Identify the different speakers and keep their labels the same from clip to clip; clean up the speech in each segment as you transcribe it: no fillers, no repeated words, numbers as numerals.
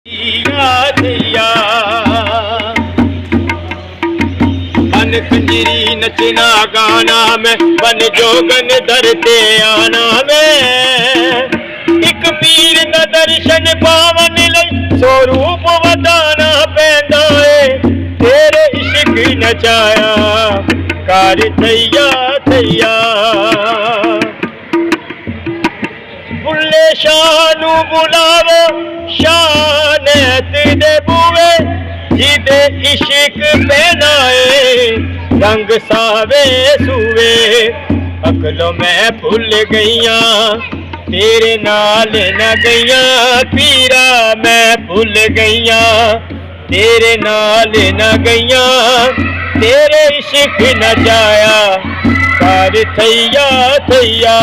Speaker 1: बन खंजरी नचना गाना में बन जोगन दरते आना में एक पीर दा दर्शन पावन लई स्वरूप वधाना पैंदा है तेरे इश्क नचाया कर थैया थैया बुल्ले शाह नू बुलावो शान तेरे बुए जिदे इश्क पहनाए रंग सावे सूवे अकलों मैं भुल गईया तेरे नाल न गईया पीरा मैं भुल गईया तेरे नाल न गईया तेरे इश्क नचाया कर थैया थैया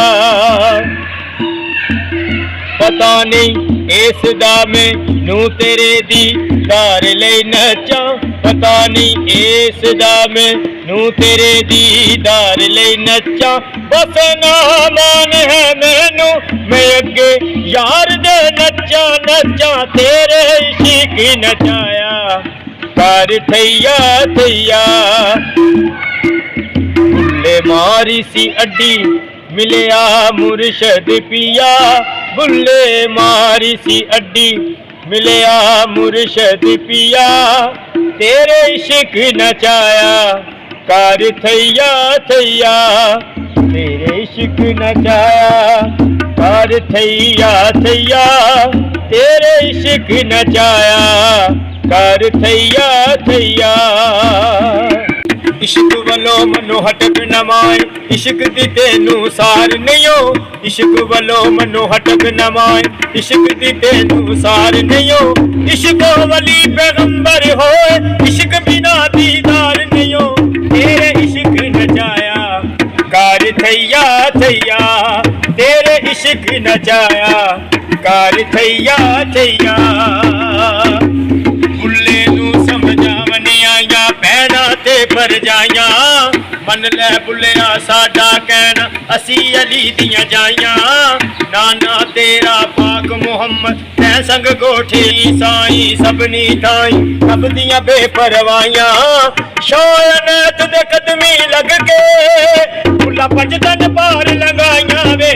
Speaker 1: पता नहीं इस दा मैनू तेरे दीदार लई नचा पता नहीं इस दा मैनू तेरे दीदार लई नचा बस ना मान है मैनू मैं अगे यार दे नचा नचा तेरे इश्क नचाया कर थैया थैया बुल्ले मारी सी अड्डी मिलिया मुर्शद पिया बुल्ले मारी सी अड्डी मिलिया मुर्शद पिया तेरे इश्क नचाया कर थैया थैया तेरे इश्क नचाया कर थैया थैया तेरे इश्क नचाया कर थैया थैया इश्क वालों मनो हटक न माए इश्क दी तेनू सार नहीं हो इश्क वालों मनो हटक न माए इश्क दी तेनू सार नहीं हो इश्क वली पैगंबर होए इश्क बिना दीदार नहीं हो तेरे इश्क नचाया कर थैया थैया तेरे इश्क नचाया कर थैया थैया बुल्ले नू समझावने आया पैना ते पर जाया मन लै बुलिया साडा कहना असी अली दियां जाया नाना तेरा पाक मुहम्मद तै संग गोठी साई सबनी ताई सब दियां बेपरवाइयां शौनत दे कदमी लग के फुल्ला पंज तन पार लगाइयां वे